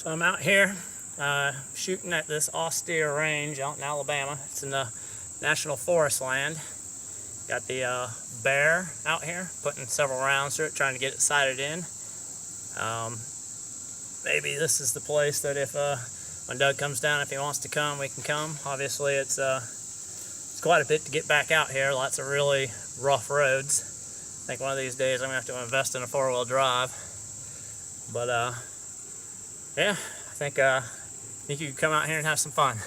So I'm out here shooting at this austere range out in Alabama. It's in the National Forest land. Got the B.E.A.R out here, putting several rounds through it, trying to get it sighted in. Maybe this is the place that if when Doug comes down, if he wants to come, we can come. Obviously, it's quite a bit to get back out here. Lots of really rough roads. I think one of these days I'm gonna have to invest in a four-wheel drive. But yeah, I think you could come out here and have some fun.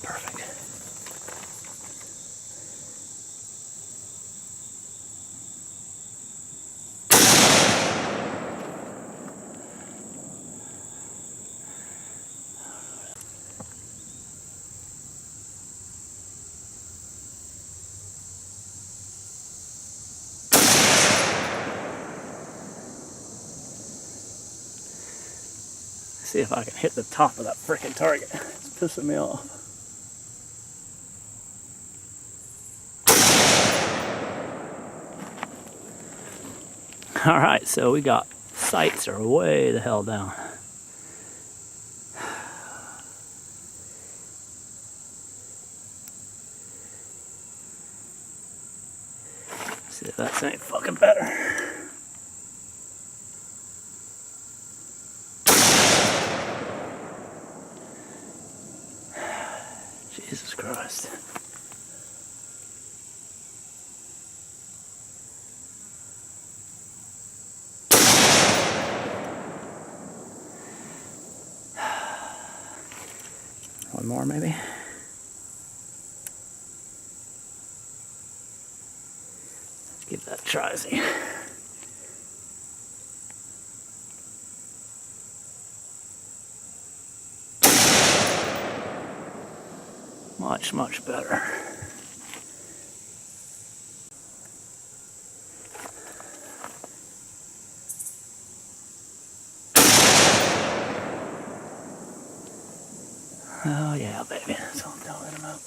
Perfect. See if I can hit the top of that frickin' target. It's pissing me off. Alright, so we got sights are way the hell down. See if that's any fucking better. Jesus Christ. One more maybe. Let's give that a try, see. Much, much better. Oh yeah, baby, that's what I'm talking about.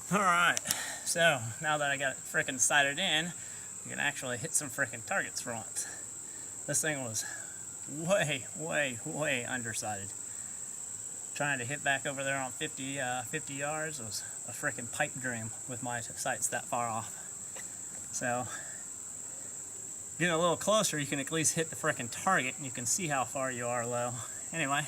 Alright, so now that I got it frickin' sighted in, you can actually hit some frickin' targets for once. This thing was way undersighted. Trying to hit back over there on 50 yards was a frickin' pipe dream with my sights that far off. So, getting a little closer, you can at least hit the frickin' target and you can see how far you are low. Anyway.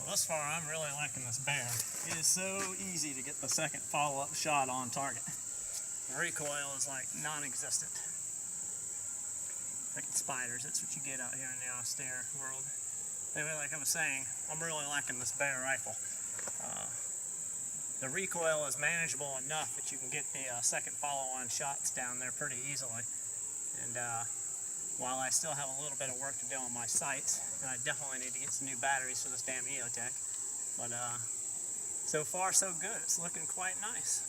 Thus far, I'm really liking this bear. It is so easy to get the second follow-up shot on target. The recoil is like non-existent. Freaking spiders, that's what you get out here in the austere world. Anyway, like I was saying, I'm really liking this bear rifle. The recoil is manageable enough that you can get the second follow-on shots down there pretty easily. And while I still have a little bit of work to do on my sights, and I definitely need to get some new batteries for this damn EOTech, but so far so good. It's looking quite nice.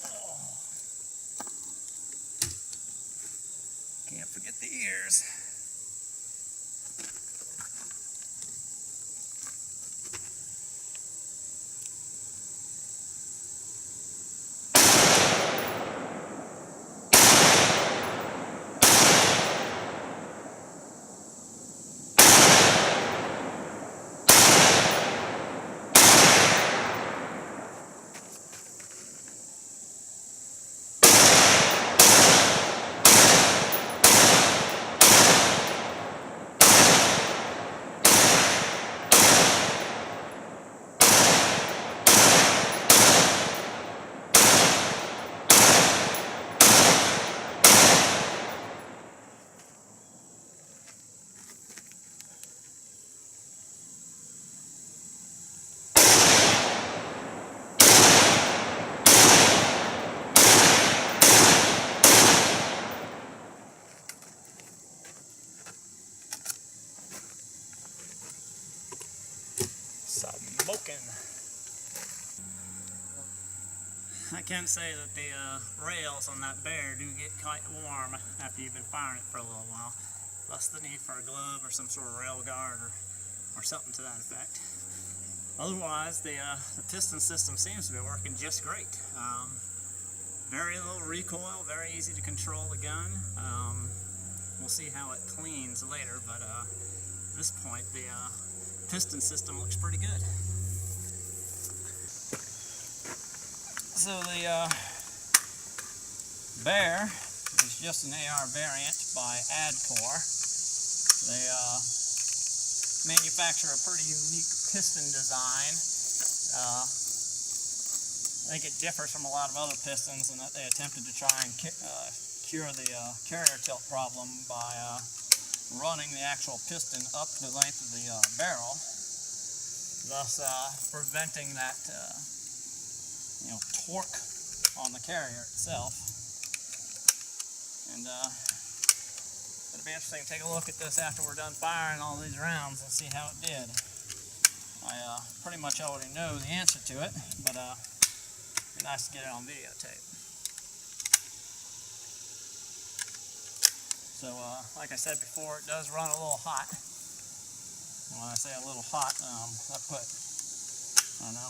Oh. Can't forget the ears. Smoking. I can say that the rails on that bear do get quite warm after you've been firing it for a little while. Thus the need for a glove or some sort of rail guard or something to that effect. Otherwise, the piston system seems to be working just great. Very little recoil, very easy to control the gun. We'll see how it cleans later, but at this point the piston system looks pretty good. So the B.E.A.R is just an A.R variant by Adcor. They manufacture a pretty unique piston design. I think it differs from a lot of other pistons in that they attempted to try and cure the carrier tilt problem by running the actual piston up the length of the barrel, thus preventing that torque on the carrier itself. And it'll be interesting to take a look at this after we're done firing all these rounds and see how it did. I pretty much already know the answer to it, but it'd be nice to get it on videotape. So like I said before, it does run a little hot. And when I say a little hot, I put, I don't know,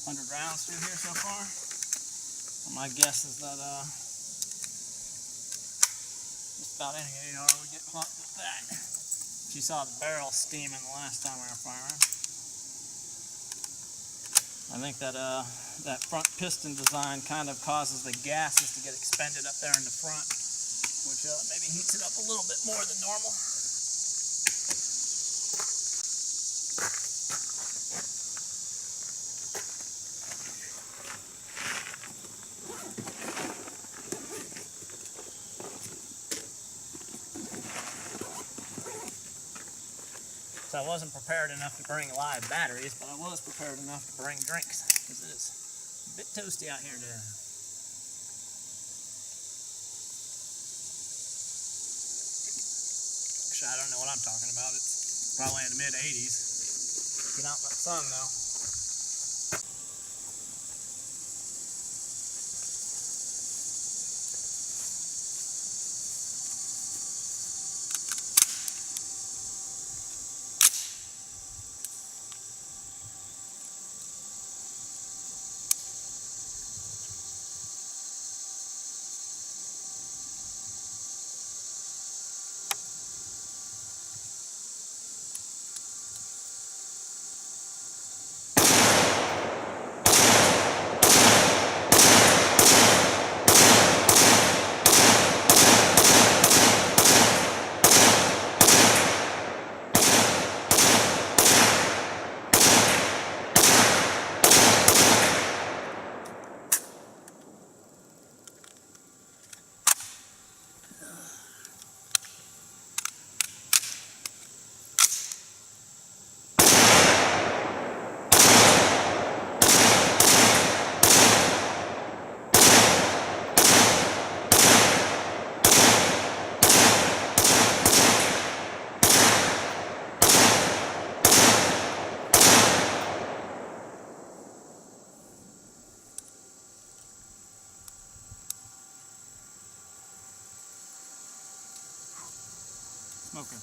100 rounds through here so far. And my guess is that just about any AR would get hot with that. You saw the barrel steaming the last time we were firing. I think that that front piston design kind of causes the gases to get expended up there in the front, which maybe heats it up a little bit more than normal. So I wasn't prepared enough to bring live batteries, but I was prepared enough to bring drinks, because it is a bit toasty out here today. Actually, I don't know what I'm talking about. It's probably in the mid-80s. Get out in the sun though. Smoking.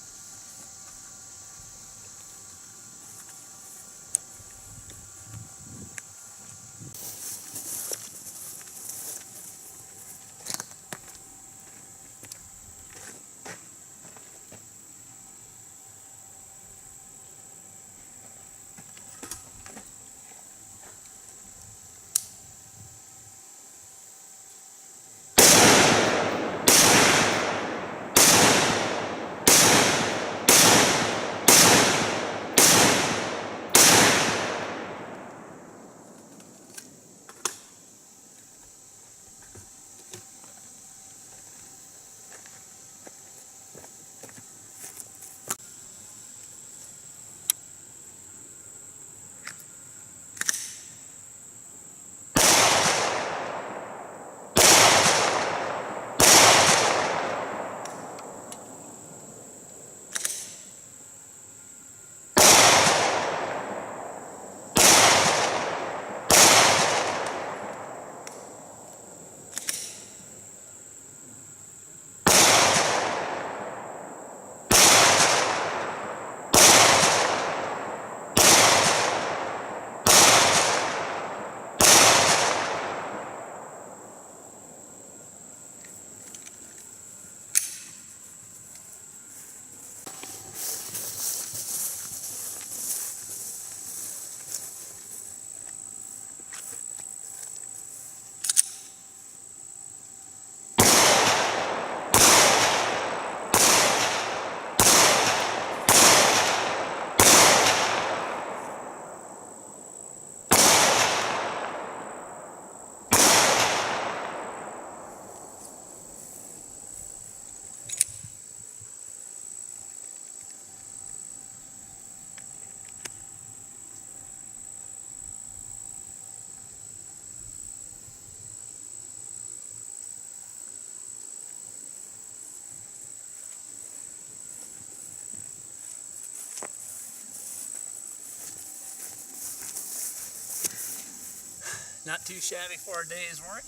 Not too shabby for a day's work.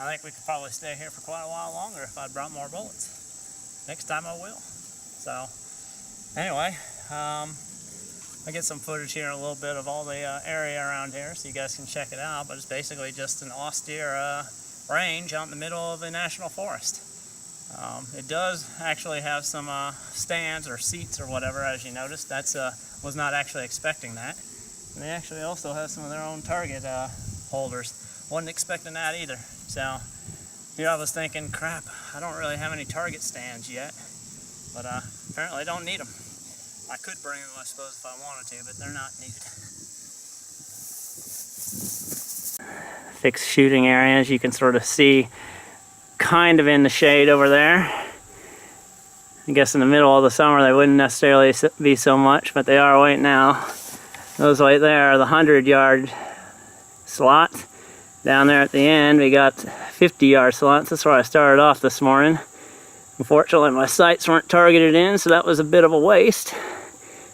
I think we could probably stay here for quite a while longer if I'd brought more bullets. Next time I will. So, anyway, I get some footage here in a little bit of all the area around here so you guys can check it out, but it's basically just an austere range out in the middle of the national forest. It does actually have some stands or seats or whatever, as you noticed. That's was not actually expecting that. And they actually also have some of their own target holders. Wasn't expecting that either. So here I was thinking, crap, I don't really have any target stands yet, but apparently I don't need them. I could bring them, I suppose, if I wanted to, but they're not needed. Fixed shooting areas, you can sort of see kind of in the shade over there. I guess in the middle of the summer they wouldn't necessarily be so much, but they are right now. Those right there are the 100-yard slots. Down there at the end we got 50-yard slots. That's where I started off this morning. Unfortunately my sights weren't targeted in, so that was a bit of a waste.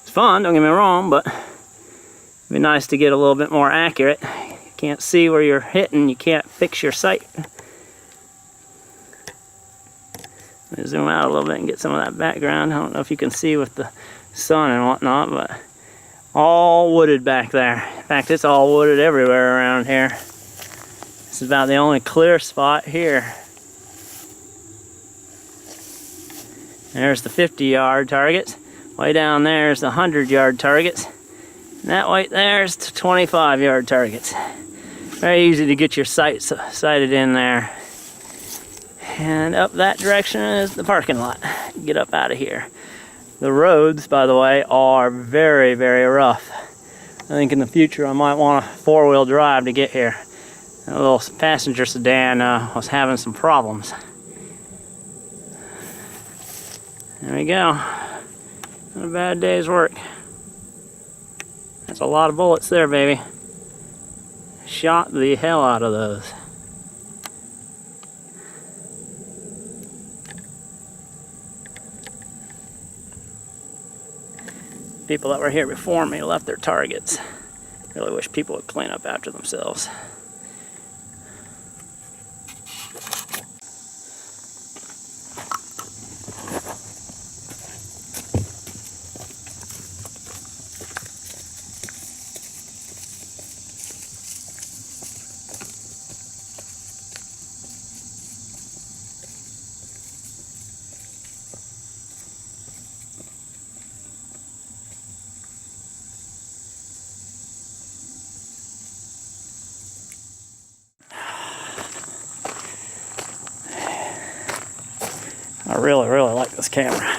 It's fun, don't get me wrong, but it'd be nice to get a little bit more accurate. You can't see where you're hitting, you can't fix your sight. Let me zoom out a little bit and get some of that background. I don't know if you can see with the sun and whatnot, but all wooded back there. In fact, it's all wooded everywhere around here. This is about the only clear spot here. There's the 50-yard targets. Way down there is the 100-yard targets. And that right there is the 25-yard targets. Very easy to get your sighted in there. And up that direction is the parking lot. Get up out of here. The roads, by the way, are very, very rough. I think in the future I might want a four-wheel drive to get here. A little passenger sedan was having some problems. There we go. Not a bad day's work. That's a lot of bullets there, baby. Shot the hell out of those. People that were here before me left their targets. Really wish people would clean up after themselves. I really, really like this camera.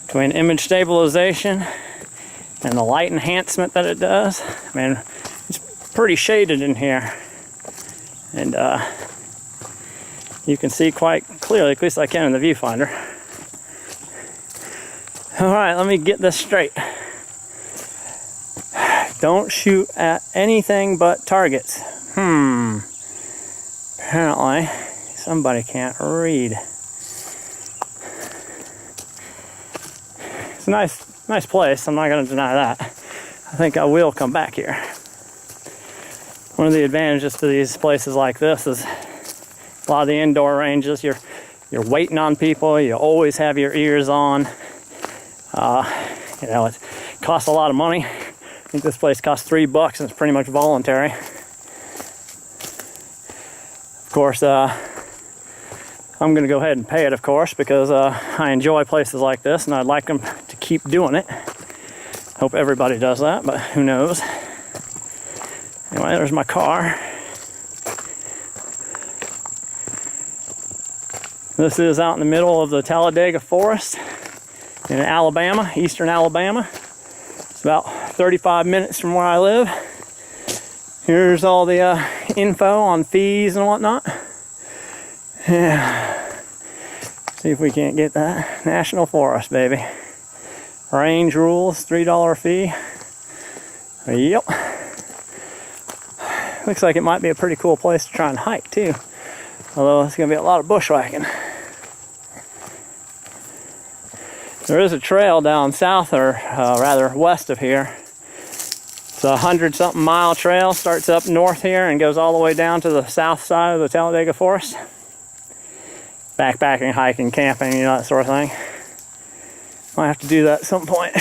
Between image stabilization and the light enhancement that it does, I mean, it's pretty shaded in here. And you can see quite clearly, at least I can in the viewfinder. All right, let me get this straight. Don't shoot at anything but targets. Apparently, somebody can't read. It's a nice place, I'm not going to deny that. I think I will come back here. One of the advantages to these places like this is a lot of the indoor ranges, you're waiting on people, you always have your ears on. You know, it costs a lot of money. I think this place costs $3 and it's pretty much voluntary. Of course, I'm going to go ahead and pay it, of course, because I enjoy places like this and I'd like them to keep doing it. Hope everybody does that, but who knows. Anyway, there's my car. This is out in the middle of the Talladega forest in Alabama, eastern Alabama. It's about 35 minutes from where I live. Here's all the info on fees and whatnot. Yeah. See if we can't get that. National Forest, baby. Range rules, $3 fee. Yep. Looks like it might be a pretty cool place to try and hike too. Although it's going to be a lot of bushwhacking. There is a trail down south, or rather west of here, It's a 100-something mile trail, starts up north here and goes all the way down to the south side of the Talladega Forest. Backpacking, hiking, camping, you know, that sort of thing. Might have to do that at some point.